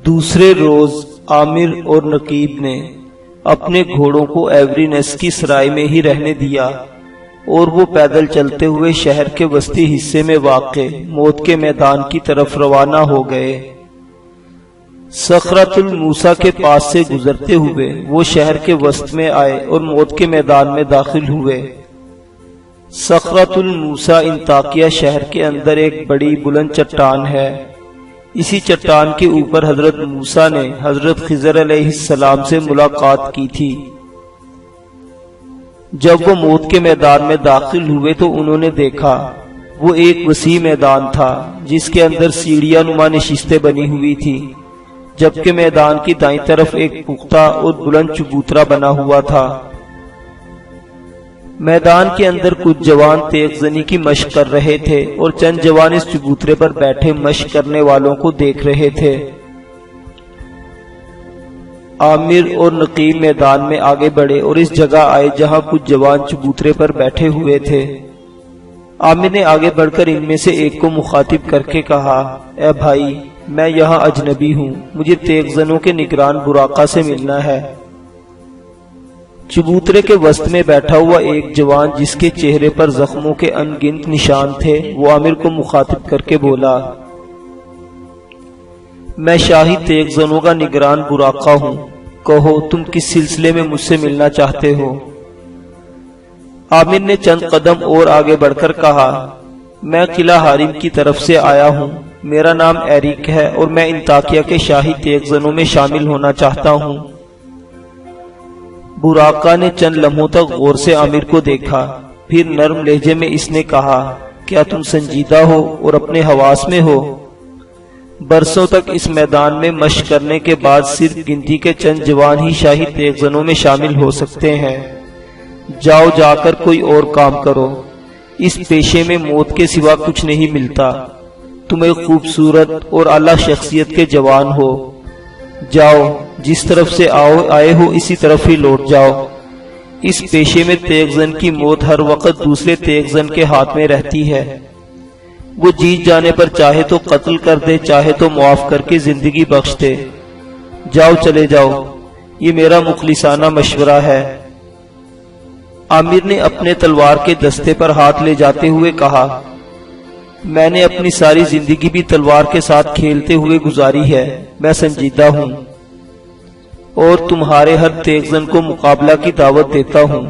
دوسرے روز عامر اور نقیب نے اپنے گھوڑوں کو ایورینس کی سرائے میں ہی رہنے دیا اور وہ پیدل چلتے ہوئے شہر کے وسطی حصے میں واقع موت کے میدان کی طرف روانہ ہو گئے۔ صخرۃ الموسیٰ کے پاس سے گزرتے ہوئے وہ شہر کے وسط میں آئے اور موت کے میدان میں داخل ہوئے۔ صخرۃ الموسیٰ انطاکیہ شہر کے اندر ایک بڑی بلند چٹان ہے۔ اسی چٹان کے اوپر حضرت موسیٰ نے حضرت خضر علیہ السلام سے ملاقات کی تھی۔ جب وہ موت کے میدان میں داخل ہوئے تو انہوں نے دیکھا وہ ایک وسیع میدان تھا جس کے اندر سیڑھیاں نما نشستیں بنی ہوئی تھی، جبکہ میدان کی دائیں طرف ایک پختہ اور بلند چبوترا بنا ہوا تھا۔ میدان کے اندر کچھ جوان تیغ زنی کی مشق کر رہے تھے اور چند جوان اس چبوترے پر بیٹھے مشق کرنے والوں کو دیکھ رہے تھے۔ عامر اور نقیب میدان میں آگے بڑھے اور اس جگہ آئے جہاں کچھ جوان چبوترے پر بیٹھے ہوئے تھے۔ عامر نے آگے بڑھ کر ان میں سے ایک کو مخاطب کر کے کہا، اے بھائی، میں یہاں اجنبی ہوں، مجھے تیغ زنوں کے نگران براقہ سے ملنا ہے۔ چبوترے کے وسط میں بیٹھا ہوا ایک جوان جس کے چہرے پر زخموں کے ان گنت نشان تھے، وہ عامر کو مخاطب کر کے بولا، میں شاہی تیغ زنوں کا نگران براقہ ہوں، کہو تم کس سلسلے میں مجھ سے ملنا چاہتے ہو؟ عامر نے چند قدم اور آگے بڑھ کر کہا، میں قلعہ حارم کی طرف سے آیا ہوں، میرا نام ایرک ہے اور میں انطاکیہ کے شاہی تیغ زنوں میں شامل ہونا چاہتا ہوں۔ براقہ نے چند لمحوں تک غور سے عامر کو دیکھا، پھر نرم لہجے میں اس نے کہا، کیا تم سنجیدہ ہو اور اپنے حواس میں ہو؟ برسوں تک اس میدان میں مشق کرنے کے بعد صرف گنتی کے چند جوان ہی شاہی تیغ زنوں میں شامل ہو سکتے ہیں۔ جاؤ جا کر کوئی اور کام کرو، اس پیشے میں موت کے سوا کچھ نہیں ملتا۔ تم ایک خوبصورت اور اعلیٰ شخصیت کے جوان ہو، جاؤ جس طرف سے آئے ہو اسی طرف ہی لوٹ جاؤ۔ اس پیشے میں تیغ زن کی موت ہر وقت دوسرے تیغ زن کے ہاتھ میں رہتی ہے، وہ جیت جانے پر چاہے تو قتل کر دے، چاہے تو معاف کر کے زندگی بخش دے۔ جاؤ چلے جاؤ، یہ میرا مخلصانہ مشورہ ہے۔ عامر نے اپنے تلوار کے دستے پر ہاتھ لے جاتے ہوئے کہا، میں نے اپنی ساری زندگی بھی تلوار کے ساتھ کھیلتے ہوئے گزاری ہے، میں سنجیدہ ہوں اور تمہارے ہر تیغ زن کو مقابلہ کی دعوت دیتا ہوں،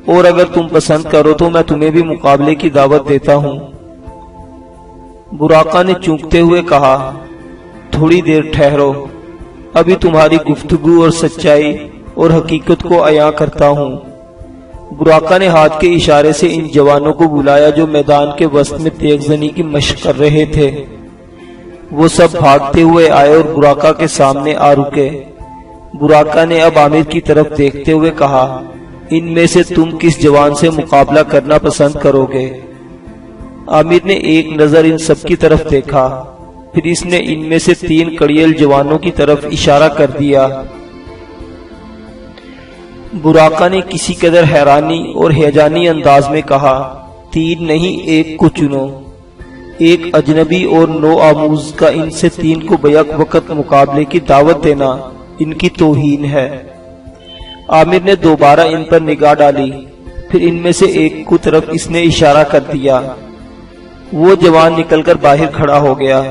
اور اگر تم پسند کرو تو میں تمہیں بھی مقابلے کی دعوت دیتا ہوں۔ براقہ نے چونکتے ہوئے کہا، تھوڑی دیر ٹھہرو، ابھی تمہاری گفتگو اور سچائی اور حقیقت کو عیاں کرتا ہوں۔ براقہ نے ہاتھ کے اشارے سے ان جوانوں کو بلایا جو میدان کے وسط میں تیغ زنی کی مشق کر رہے تھے۔ وہ سب بھاگتے ہوئے آئے اور براقہ کے سامنے آ رکے۔ براقہ نے اب عامر کی طرف دیکھتے ہوئے کہا، ان میں سے تم کس جوان سے مقابلہ کرنا پسند کرو گے؟ عامر نے ایک نظر ان سب کی طرف دیکھا، پھر اس نے ان میں سے 3 کڑیل جوانوں کی طرف اشارہ کر دیا۔ براقہ نے کسی قدر حیرانی اور ہیجانی انداز میں کہا، 3 نہیں 1 کو چنو، ایک اجنبی اور نو آموز کا ان سے 3 کو بیک وقت مقابلے کی دعوت دینا ان کی توہین ہے۔ عامر نے دوبارہ ان پر نگاہ ڈالی، پھر ان میں سے ایک کو طرف اس نے اشارہ کر دیا۔ وہ جوان نکل کر باہر کھڑا ہو گیا،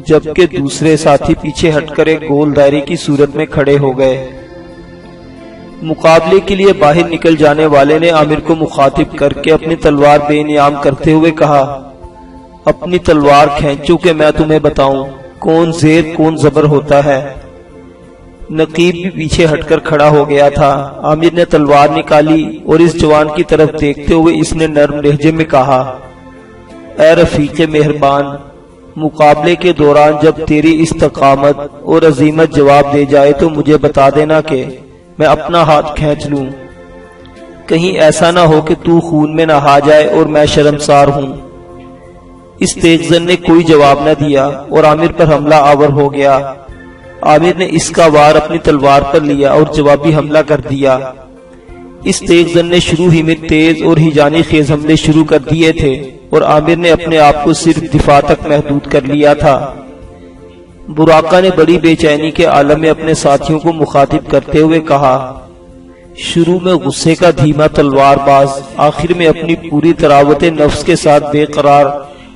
جبکہ دوسرے ساتھی پیچھے ہٹ کر ایک گول دائرے کی صورت میں کھڑے ہو گئے۔ مقابلے کے لیے باہر نکل جانے والے نے عامر کو مخاطب کر کے اپنی تلوار بے نیام کرتے ہوئے کہا، اپنی تلوار کھینچو کہ میں تمہیں بتاؤں کون زیر کون زبر ہوتا ہے۔ نقیب بھی پیچھے ہٹ کر کھڑا ہو گیا تھا۔ عامر نے تلوار نکالی اور اس جوان کی طرف دیکھتے ہوئے اس نے نرم لہجے میں کہا، اے رفیق مہربان، مقابلے کے دوران جب تیری استقامت اور عزیمت جواب دے جائے تو مجھے بتا دینا کہ میں اپنا ہاتھ کھینچ لوں، کہیں ایسا نہ ہو کہ تو خون میں نہا جائے اور میں شرمسار ہوں۔ اس تیغ زن نے کوئی جواب نہ دیا اور عامر پر حملہ آور ہو گیا۔ عامر نے اس کا وار اپنی تلوار پر لیا اور جوابی حملہ کر دیا۔ اس تیغ زن نے شروع ہی میں تیز اور ہیجانی خیز حملے شروع کر دیے تھے اور عامر نے اپنے آپ کو صرف دفاع تک محدود کر لیا تھا۔ براقہ نے بڑی بے چینی کے عالم میں اپنے ساتھیوں کو مخاطب کرتے ہوئے کہا، شروع میں غصے کا دھیما تلوار باز، آخر میں اپنی پوری تراوت نفس کے ساتھ بے قرار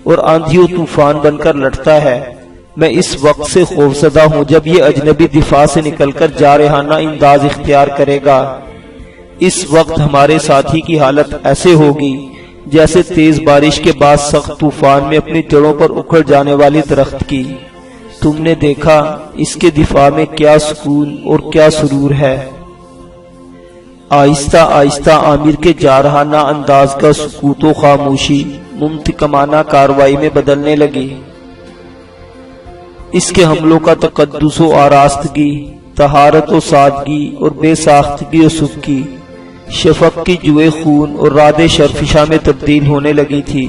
اور آندھی و طوفان بن کر لڑتا ہے۔ میں اس وقت سے خوفزدہ ہوں جب یہ اجنبی دفاع سے نکل کر جارحانہ انداز اختیار کرے گا۔ اس وقت ہمارے ساتھی کی حالت ایسے ہوگی جیسے تیز بارش کے بعد سخت طوفان میں اپنی جڑوں پر اکھڑ جانے والی درخت کی۔ تم نے دیکھا اس کے دفاع میں کیا سکون اور کیا سرور ہے۔ آہستہ آہستہ عامر کے جارحانہ انداز کا سکوت و خاموشی منتقمانہ کاروائی میں بدلنے لگی۔ اس کے حملوں کا تقدس و آراستگی، طہارت و سادگی اور بے ساختگی و سبکی، شفق کی جوئے خون اور رعد شرفشاں میں تبدیل ہونے لگی تھی۔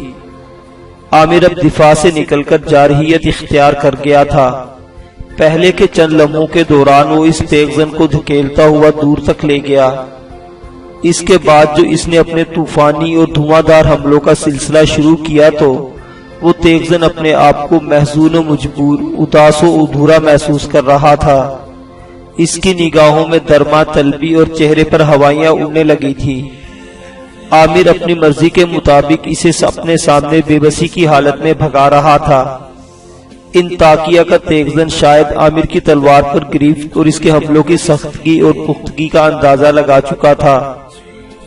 عامر اب دفاع سے نکل کر جارحیت اختیار کر گیا تھا۔ پہلے کے چند لمحوں کے دوران وہ اس تیغزن کو دھکیلتا ہوا دور تک لے گیا۔ اس کے بعد جو اس نے اپنے طوفانی اور دھواں دار حملوں کا سلسلہ شروع کیا تو وہ تیغزن اپنے آپ کو محزون و مجبور، اداس و ادھورا محسوس کر رہا تھا۔ اس کی نگاہوں میں درما طلبی اور چہرے پر ہوائیاں اڑنے لگی تھی۔ عامر اپنی مرضی کے مطابق اسے اپنے سامنے بے بسی کی حالت میں بھگا رہا تھا۔ انطاکیہ کا تیغزن شاید عامر کی تلوار پر گرفت اور اس کے حملوں کی سختگی اور پختگی کا اندازہ لگا چکا تھا،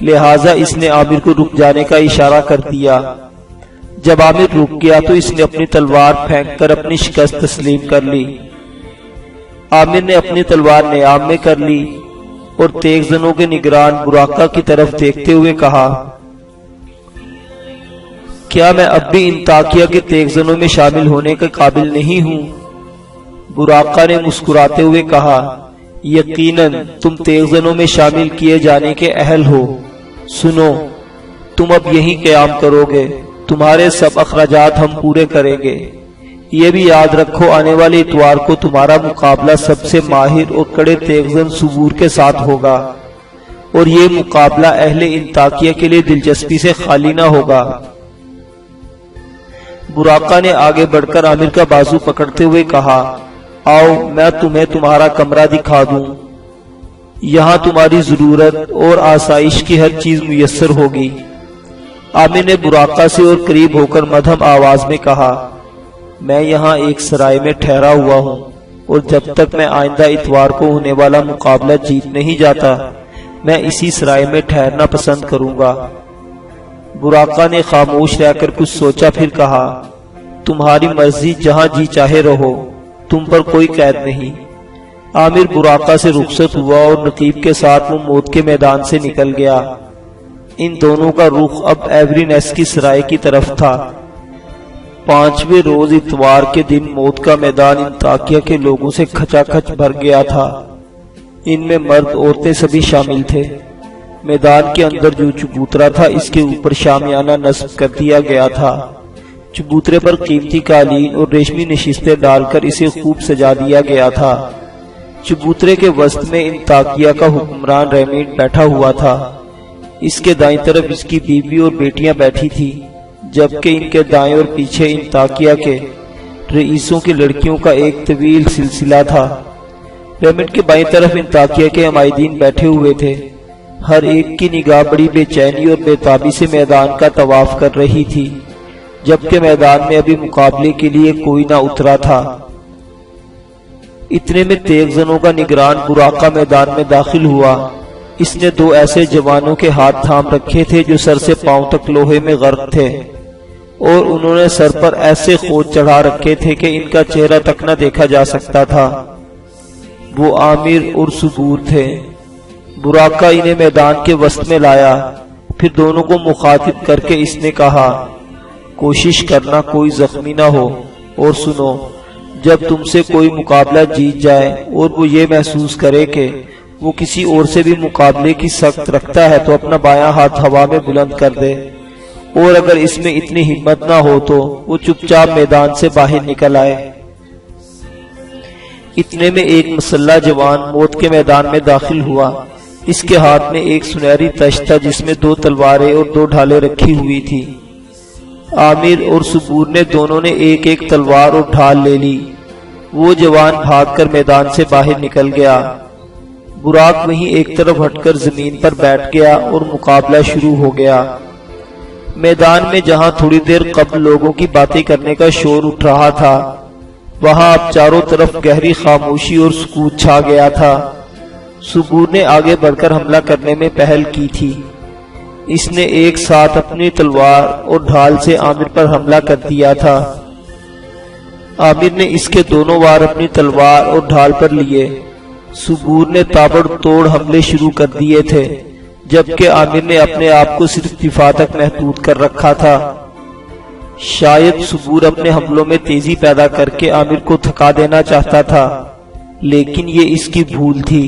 لہٰذا اس نے عامر کو رک جانے کا اشارہ کر دیا۔ جب عامر رک گیا تو اس نے اپنی تلوار پھینک کر اپنی شکست تسلیم کر لی۔ عامر نے اپنی تلوار نیام میں کر لی اور تیغزنوں کے نگران براقہ کی طرف دیکھتے ہوئے کہا، کیا میں اب بھی انطاکیہ کے تیغزنوں میں شامل ہونے کے قابل نہیں ہوں؟ براقہ نے مسکراتے ہوئے کہا، یقیناً تم تیغزنوں میں شامل کیے جانے کے اہل ہو۔ سنو، تم اب یہیں قیام کرو گے، تمہارے سب اخراجات ہم پورے کریں گے۔ یہ بھی یاد رکھو آنے والے اتوار کو تمہارا مقابلہ سب سے ماہر اور کڑے تیغزن صبور کے ساتھ ہوگا، اور یہ مقابلہ اہل انطاکیہ کے لیے دلچسپی سے خالی نہ ہوگا۔ براقہ نے آگے بڑھ کر عامر کا بازو پکڑتے ہوئے کہا، آؤ میں تمہیں تمہارا کمرہ دکھا دوں، یہاں تمہاری ضرورت اور آسائش کی ہر چیز میسر ہوگی۔ عامر نے براقہ سے اور قریب ہو کر مدھم آواز میں کہا، میں یہاں ایک سرائے میں ٹھہرا ہوا ہوں، اور جب تک میں آئندہ اتوار کو ہونے والا مقابلہ جیت نہیں جاتا میں اسی سرائے میں ٹھہرنا پسند کروں گا۔ براقہ نے خاموش رہ کر کچھ سوچا، پھر کہا، تمہاری مرضی، جہاں جی چاہے رہو، تم پر کوئی قید نہیں۔ عامر براقہ سے رخصت ہوا اور نقیب کے ساتھ وہ موت کے میدان سے نکل گیا۔ ان دونوں کا رخ اب ایوری نیس کی سرائے کی طرف تھا۔ 5ویں روز اتوار کے دن موت کا میدان انطاکیہ کے لوگوں سے کھچا کھچ بھر گیا تھا۔ ان میں مرد عورتیں سبھی شامل تھے۔ میدان کے اندر جو چبوترا تھا اس کے اوپر شامیانہ نصب کر دیا گیا تھا۔ چبوترے پر قیمتی قالین اور ریشمی نشستیں ڈال کر اسے خوب سجا دیا گیا تھا۔ چبوترے کے وسط میں انطاکیہ کا حکمران ریمیٹ بیٹھا ہوا تھا۔ اس کے دائیں طرف اس کی بیوی اور بیٹیاں بیٹھی تھی، جبکہ ان کے دائیں اور پیچھے انطاکیہ کے رئیسوں کی لڑکیوں کا ایک طویل سلسلہ تھا۔ ریمیٹ کے بائیں طرف انطاکیہ کے عمائدین بیٹھے ہوئے تھے۔ ہر ایک کی نگاہ بڑی بے چینی اور بے تابی سے میدان کا طواف کر رہی تھی، جبکہ میدان میں ابھی مقابلے کے لیے کوئی نہ اترا تھا۔ اتنے میں تیغزنوں کا نگران براقہ میدان میں داخل ہوا۔ اس نے 2 ایسے جوانوں کے ہاتھ تھام رکھے تھے جو سر سے پاؤں تک لوہے میں غرق تھے، اور انہوں نے سر پر ایسے خود چڑھا رکھے تھے کہ ان کا چہرہ تک نہ دیکھا جا سکتا تھا۔ وہ عامر اور صبور تھے۔ براقہ انہیں میدان کے وسط میں لایا، پھر دونوں کو مخاطب کر کے اس نے کہا، کوشش کرنا کوئی زخمی نہ ہو، اور سنو، جب تم سے کوئی مقابلہ جیت جائے اور وہ یہ محسوس کرے کہ وہ کسی اور سے بھی مقابلے کی سخت رکھتا ہے تو اپنا بایاں ہاتھ ہوا میں بلند کر دے، اور اگر اس میں اتنی ہمت نہ ہو تو وہ چپ چاپ میدان سے باہر نکل آئے۔ اتنے میں ایک مسلح جوان موت کے میدان میں داخل ہوا۔ اس کے ہاتھ میں ایک سنہری تشت تھا جس میں 2 تلواریں اور 2 ڈھالیں رکھی ہوئی تھی۔ عامر اور صبور نے دونوں نے ایک ایک تلوار اور ڈھال لے لی۔ وہ جوان بھاگ کر میدان سے باہر نکل گیا۔ براق وہیں ایک طرف ہٹ کر زمین پر بیٹھ گیا اور مقابلہ شروع ہو گیا۔ میدان میں جہاں تھوڑی دیر قبل لوگوں کی باتیں کرنے کا شور اٹھ رہا تھا، وہاں اب چاروں طرف گہری خاموشی اور سکوت چھا گیا تھا۔ سبور نے آگے بڑھ کر حملہ کرنے میں پہل کی تھی۔ اس نے ایک ساتھ اپنی تلوار اور ڈھال سے عامر پر حملہ کر دیا تھا۔ عامر نے اس کے دونوں وار اپنی تلوار اور ڈھال پر لیے۔ سبور نے تابڑ توڑ حملے شروع کر دیے تھے، جبکہ عامر نے اپنے آپ کو صرف دفاع تک محدود کر رکھا تھا۔ شاید سبور اپنے حملوں میں تیزی پیدا کر کے عامر کو تھکا دینا چاہتا تھا، لیکن یہ اس کی بھول تھی،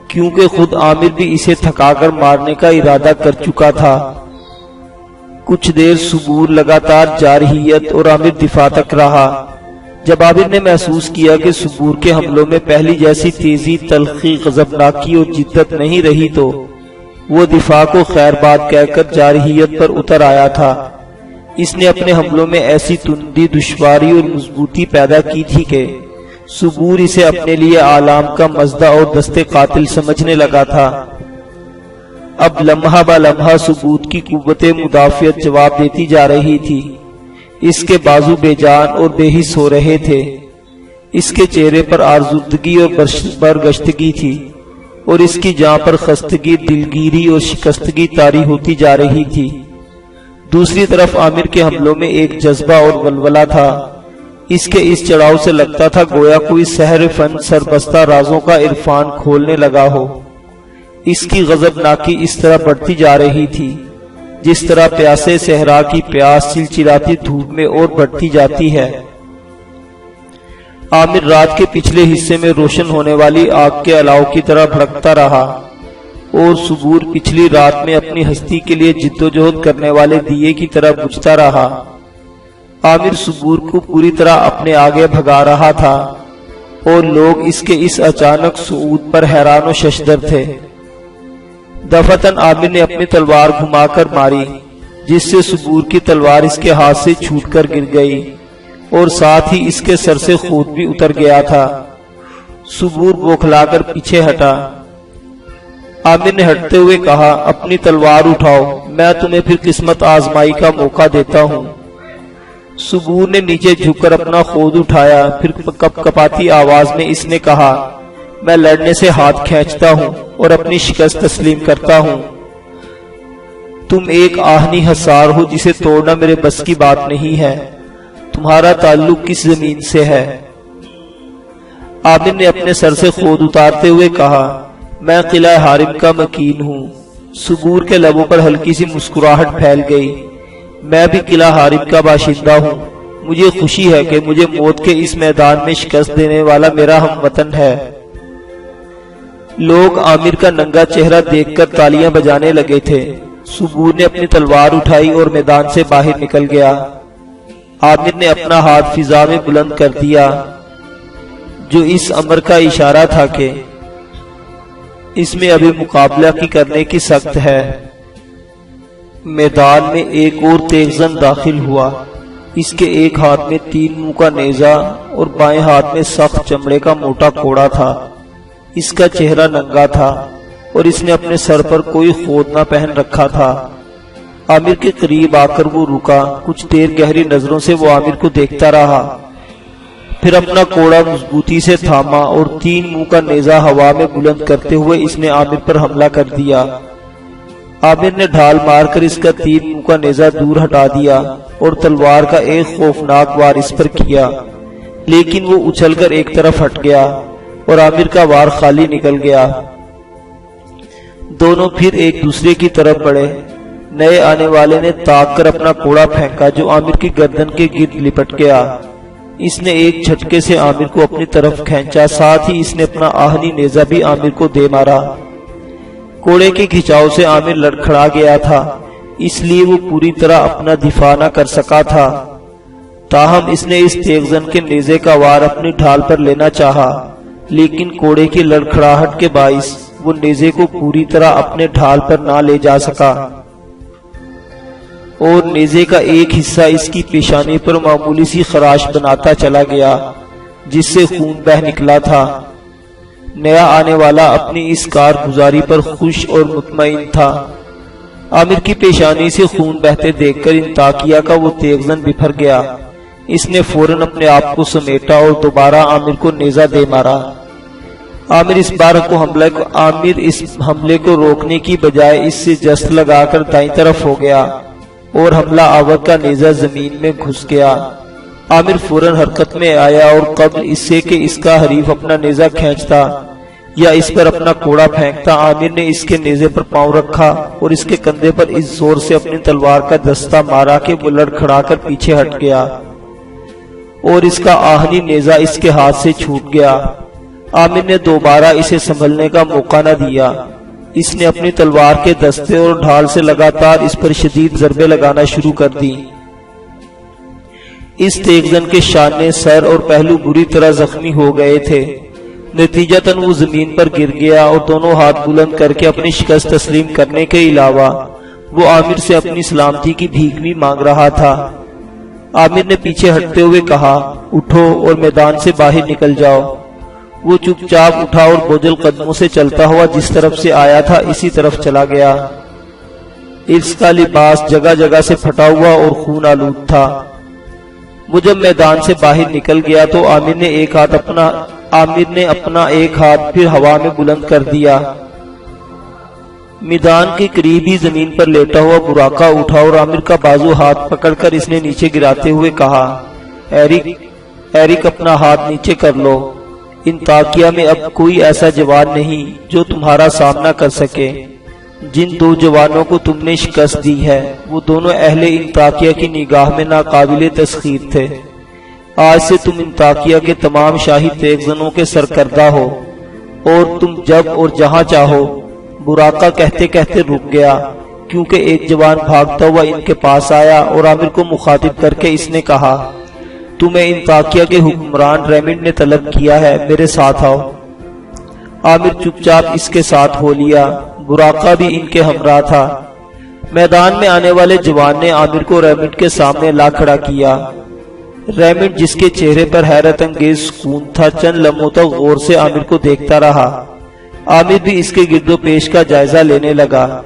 کیونکہ خود عامر بھی اسے تھکا کر مارنے کا ارادہ کر چکا تھا۔ کچھ دیر سبور لگاتار جارحیت اور عامر دفاع تک رہا۔ جب عامر نے محسوس کیا کہ سبور کے حملوں میں پہلی جیسی تیزی، تلخی، غضبناکی اور جدت نہیں رہی تو وہ دفاع کو خیر بات کہہ کر جارحیت پر اتر آیا تھا۔ اس نے اپنے حملوں میں ایسی تندی، دشواری اور مضبوطی پیدا کی تھی کہ سبور اسے اپنے لیے آلام کا مزدہ اور دستے قاتل سمجھنے لگا تھا۔ اب لمحہ با لمحہ سبور کی قوت مدافعت جواب دیتی جا رہی تھی۔ اس کے بازو بے جان اور بے حس ہو رہے تھے۔ اس کے چہرے پر آزردگی اور برگشتگی تھی، اور اس کی جاں پر خستگی، دلگیری اور شکستگی طاری ہوتی جا رہی تھی۔ دوسری طرف عامر کے حملوں میں ایک جذبہ اور ولولہ تھا۔ اس کے اس چڑھاؤ سے لگتا تھا گویا کوئی سحر فن سربستہ رازوں کا عرفان کھولنے لگا ہو۔ اس کی غضبناکی اس طرح بڑھتی جا رہی تھی جس طرح پیاسے صحرا کی پیاس چلچلاتی دھوپ میں اور بڑھتی جاتی ہے۔ عامر رات کے پچھلے حصے میں روشن ہونے والی آگ کے الاؤ کی طرح بھڑکتا رہا، اور سبور پچھلی رات میں اپنی ہستی کے لیے جدوجہد کرنے والے دیے کی طرح بجھتا رہا۔ عامر سبور کو پوری طرح اپنے آگے بھگا رہا تھا، اور لوگ اس کے اس اچانک صعود پر حیران و ششدر تھے۔ دفعتاً عامر نے اپنی تلوار گھما کر ماری، جس سے سبور کی تلوار اس کے ہاتھ سے چھوٹ کر گر گئی، اور ساتھ ہی اس کے سر سے خود بھی اتر گیا تھا۔ سبور بوکھلا کر پیچھے ہٹا۔ عامر نے ہٹتے ہوئے کہا، اپنی تلوار اٹھاؤ، میں تمہیں پھر قسمت آزمائی کا موقع دیتا ہوں۔ سبور نے نیچے جھک کر اپنا خود اٹھایا، پھر کپ کپاتی آواز میں اس نے کہا، میں لڑنے سے ہاتھ کھینچتا ہوں اور اپنی شکست تسلیم کرتا ہوں۔ تم ایک آہنی حصار ہو جسے توڑنا میرے بس کی بات نہیں ہے۔ تمہارا تعلق کس زمین سے ہے؟ عامر نے اپنے سر سے خود اتارتے ہوئے کہا، میں قلعہ حارم کا مکین ہوں۔ سبور کے لبوں پر ہلکی سی مسکراہٹ پھیل گئی۔ میں بھی قلعہ حارم کا باشندہ ہوں۔ مجھے خوشی ہے کہ مجھے موت کے اس میدان میں شکست دینے والا میرا ہم وطن ہے۔ لوگ عامر کا ننگا چہرہ دیکھ کر تالیاں بجانے لگے تھے۔ سبور نے اپنی تلوار اٹھائی اور میدان سے باہر نکل گیا۔ عامر نے اپنا ہاتھ فضا میں بلند کر دیا، جو اس امر کا اشارہ تھا کہ اس میں ابھی مقابلہ کی کرنے کی سخت ہے۔ میدان میں ایک اور تیغزن داخل ہوا۔ اس کے ایک ہاتھ میں 3 منہ کا نیزہ اور بائیں ہاتھ میں سخت چمڑے کا موٹا کوڑا تھا۔ اس کا چہرہ ننگا تھا اور اس نے اپنے سر پر کوئی خود نہ پہن رکھا تھا۔ عامر کے قریب آ کر وہ رکا۔ کچھ دیر گہری نظروں سے وہ عامر کو دیکھتا رہا، پھر اپنا کوڑا مضبوطی سے تھاما اور 3 منہ کا نیزہ ہوا میں بلند کرتے ہوئے اس نے عامر پر حملہ کر دیا۔ عامر نے ڈھال مار کر اس کا 3 منہ کا نیزہ دور ہٹا دیا اور تلوار کا ایک خوفناک وار اس پر کیا، لیکن وہ اچھل کر ایک طرف ہٹ گیا اور عامر کا وار خالی نکل گیا۔ دونوں پھر ایک دوسرے کی طرف بڑھے۔ نئے آنے والے نے تاک کر اپنا کوڑا پھینکا جو عامر کی گردن کے گرد لپٹ گیا۔ اس نے ایک جھٹکے سے عامر کو اپنی طرف کھینچا، ساتھ ہی اس نے اپنا آہنی نیزہ بھی عامر کو دے مارا۔ کوڑے کے کھچاؤ سے عامر لڑکھڑا گیا تھا، اس لیے وہ پوری طرح اپنا دفاع نہ کر سکا تھا۔ تاہم اس نے اس تیغزن کے نیزے کا وار اپنی ڈھال پر لینا چاہا، لیکن کوڑے کی لڑکھڑاہٹ کے باعث وہ نیزے کو پوری طرح اپنے ڈھال پر نہ لے جا سکا۔ اور نیزے کا ایک حصہ اس کی پیشانی پر معمولی سی خراش بناتا چلا گیا جس سے خون بہہ نکلا تھا۔ نیا آنے والا اپنی اس کارگزاری پر خوش اور مطمئن تھا۔ عامر کی پیشانی سے خون بہتے دیکھ کر انطاکیہ کا وہ تیغزن بپھر گیا۔ اس نے فوراً اپنے آپ کو سمیٹا اور دوبارہ عامر کو نیزہ دے مارا۔ عامر اس حملے کو روکنے کی بجائے اس سے جست لگا کر دائیں طرف ہو گیا اور حملہ آور کا نیزہ زمین میں گھس گیا۔ عامر فوراً حرکت میں آیا اور قبل اس سے کہ اس کا حریف اپنا نیزہ کھینچتا یا اس پر اپنا کوڑا پھینکتا، عامر نے اس کے نیزے پر پاؤں رکھا اور اس کے کندھے پر اس زور سے اپنی تلوار کا دستہ مارا کہ وہ لڑکھڑا کر پیچھے ہٹ گیا اور اس کا آہنی نیزہ اس کے ہاتھ سے چھوٹ گیا۔ عامر نے دوبارہ اسے سنبھلنے کا موقع نہ دیا۔ اس نے اپنی تلوار کے دستے اور ڈھال سے لگاتار اس پر شدید ضربیں لگانا شروع کر دی۔ اس تیغزن کے شانے، سر اور پہلو بری طرح زخمی ہو گئے تھے۔ نتیجتاً وہ زمین پر گر گیا اور دونوں ہاتھ بلند کر کے اپنی شکست تسلیم کرنے کے علاوہ وہ عامر سے اپنی سلامتی کی بھیک بھی مانگ رہا تھا۔ عامر نے پیچھے ہٹتے ہوئے کہا، اٹھو اور میدان سے باہر نکل جاؤ۔ وہ چپ چاپ اٹھا اور بوجھل قدموں سے چلتا ہوا جس طرف سے آیا تھا اسی طرف چلا گیا۔ اس کا لباس جگہ جگہ سے پھٹا ہوا اور خون آلود تھا۔ وہ جب میدان سے باہر نکل گیا تو عامر نے اپنا ایک ہاتھ پھر ہوا میں بلند کر دیا۔ میدان کے قریب ہی زمین پر لیٹا ہوا براقہ اٹھا اور عامر کا بازو ہاتھ پکڑ کر اس نے نیچے گراتے ہوئے کہا، ایرک اپنا ہاتھ نیچے کر لو۔ انطاکیہ میں اب کوئی ایسا جوان نہیں جو تمہارا سامنا کر سکے۔ جن دو جوانوں کو تم نے شکست دی ہے وہ دونوں اہل انطاکیہ کی نگاہ میں ناقابل تسخیر تھے۔ آج سے تم انطاکیہ کے تمام شاہی تیغزنوں کے سرکردہ ہو اور تم جب اور جہاں چاہو۔ براقہ کہتے کہتے رک گیا کیونکہ ایک جوان بھاگتا ہوا ان کے پاس آیا اور عامر کو مخاطب کر کے اس نے کہا، تمہیں انطاکیہ کے حکمران ریمنڈ نے طلب کیا ہے، میرے ساتھ آؤ۔ عامر چپ چاپ اس کے ساتھ ہو لیا۔ براقہ بھی ان کے ہمراہ تھا۔ میدان میں آنے والے جوان نے عامر کو ریمنڈ کے سامنے لا کھڑا کیا۔ ریمنڈ جس کے چہرے پر حیرت انگیز سکون تھا چند لمحوں تک غور سے عامر کو دیکھتا رہا۔ عامر بھی اس کے گرد و پیش کا جائزہ لینے لگا۔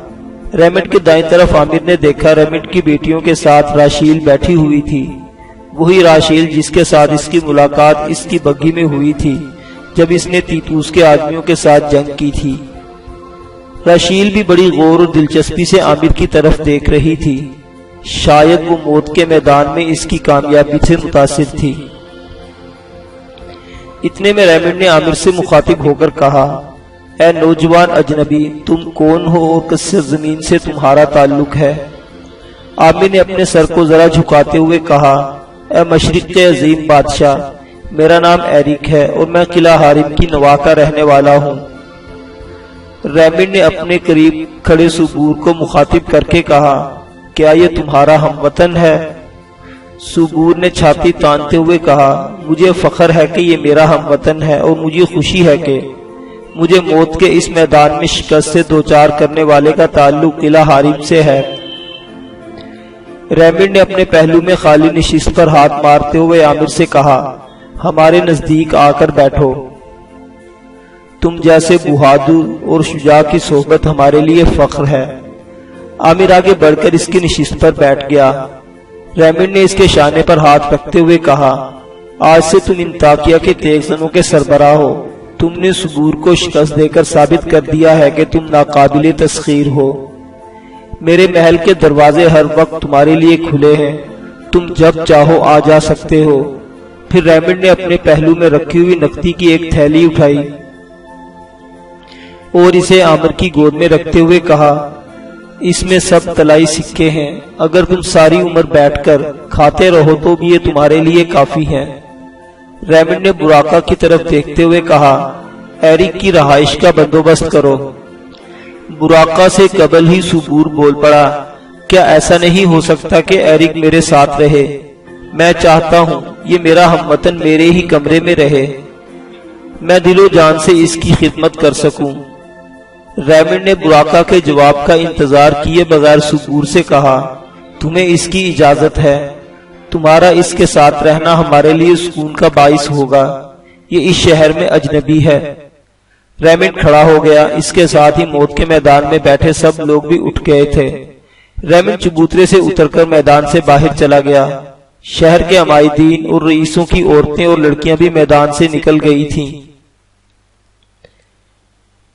ریمنڈ کے دائیں طرف عامر نے دیکھا ریمنڈ کی بیٹیوں کے ساتھ راشیل بیٹھی ہوئی تھی، وہی راشیل جس کے ساتھ اس کی ملاقات اس کی بگھی میں ہوئی تھی جب اس نے تیتوس کے آدمیوں کے ساتھ جنگ کی تھی۔ راشیل بھی بڑی غور اور دلچسپی سے عامر کی طرف دیکھ رہی تھی، شاید وہ موت کے میدان میں اس کی کامیابی سے متاثر تھی۔ اتنے میں ریمنڈ نے عامر سے مخاطب ہو کر کہا، اے نوجوان اجنبی، تم کون ہو اور کس زمین سے تمہارا تعلق ہے؟ عامر نے اپنے سر کو ذرا جھکاتے ہوئے کہا، اے مشرق کے عظیم بادشاہ، میرا نام ایرک ہے اور میں قلعہ حارم کی نواح کا رہنے والا ہوں۔ ریمنڈ نے اپنے قریب کھڑے سبور کو مخاطب کر کے کہا، کیا یہ تمہارا ہم وطن ہے؟ سبور نے چھاتی تانتے ہوئے کہا، مجھے فخر ہے کہ یہ میرا ہم وطن ہے اور مجھے خوشی ہے کہ مجھے موت کے اس میدان میں شکست سے دوچار کرنے والے کا تعلق قلعہ حارم سے ہے۔ ریمنڈ نے اپنے پہلو میں خالی نشست پر ہاتھ مارتے ہوئے عامر سے کہا، ہمارے نزدیک آ کر بیٹھو۔ تم جیسے بہادر اور شجاع کی صحبت ہمارے لیے فخر ہے۔ عامر آگے بڑھ کر اس کی نشست پر بیٹھ گیا۔ ریمنڈ نے اس کے شانے پر ہاتھ رکھتے ہوئے کہا، آج سے تم انطاکیہ کے تیغزنوں کے سربراہ ہو۔ تم نے سبور کو شکست دے کر ثابت کر دیا ہے کہ تم ناقابل تسخیر ہو۔ میرے محل کے دروازے ہر وقت تمہارے لیے کھلے ہیں، تم جب چاہو آ جا سکتے ہو۔ پھر ریمنڈ نے اپنے پہلو میں رکھی ہوئی نقدی کی ایک تھیلی اٹھائی اور اسے عامر کی گود میں رکھتے ہوئے کہا، اس میں سب طلائی سکے ہیں، اگر تم ساری عمر بیٹھ کر کھاتے رہو تو بھی یہ تمہارے لیے کافی ہیں۔ ریمنڈ نے براقہ کی طرف دیکھتے ہوئے کہا، ایرک کی رہائش کا بندوبست کرو۔ براقہ سے قبل ہی سبور بول پڑا، کیا ایسا نہیں ہو سکتا کہ ایرک میرے ساتھ رہے؟ میں چاہتا ہوں یہ میرا ہم وطن میرے ہی کمرے میں رہے، میں دل و جان سے اس کی خدمت کر سکوں۔ ریمنڈ نے براقہ کے جواب کا انتظار کیے بغیر سبور سے کہا، تمہیں اس کی اجازت ہے، تمہارا اس کے ساتھ رہنا ہمارے لیے سکون کا باعث ہوگا، یہ اس شہر میں اجنبی ہے۔ ریمنڈ کھڑا ہو گیا، اس کے ساتھ ہی موت کے میدان میں بیٹھے سب لوگ بھی اٹھ گئے تھے۔ ریمنڈ چبوترے سے اتر کر میدان سے باہر چلا گیا۔ شہر کے عمائدین اور رئیسوں کی عورتیں اور لڑکیاں بھی میدان سے نکل گئی تھیں۔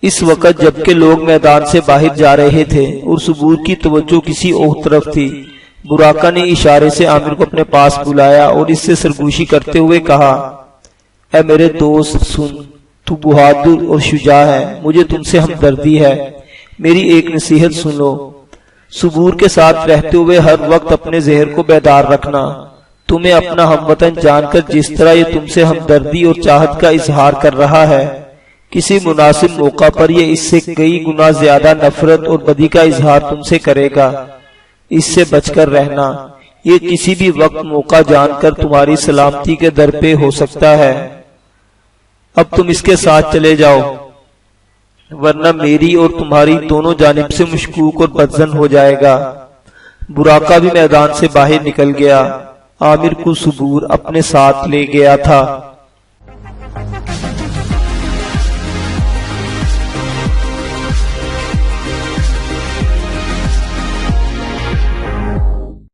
اس وقت جبکہ لوگ میدان سے باہر جا رہے تھے اور سبور کی توجہ کسی اور طرف تھی، براقہ نے اشارے سے عامر کو اپنے پاس بلایا اور اس سے سرگوشی کرتے ہوئے کہا، اے میرے دوست سن، تو بہادر اور شجاع ہے، مجھے تم سے ہمدردی ہے، میری ایک نصیحت سنو۔ صبور کے ساتھ رہتے ہوئے ہر وقت اپنے ذہن کو بیدار رکھنا۔ تمہیں اپنا ہم وطن جان کر جس طرح یہ تم سے ہمدردی اور چاہت کا اظہار کر رہا ہے، کسی مناسب موقع پر یہ اس سے کئی گنا زیادہ نفرت اور بدی کا اظہار تم سے کرے گا۔ اس سے بچ کر رہنا، یہ کسی بھی وقت موقع جان کر تمہاری سلامتی کے در پہ ہو سکتا ہے۔ اب تم اس کے ساتھ چلے جاؤ، ورنہ میری اور تمہاری دونوں جانب سے مشکوک اور بدظن ہو جائے گا۔ براقہ بھی میدان سے باہر نکل گیا۔ عامر کو صبور اپنے ساتھ لے گیا تھا۔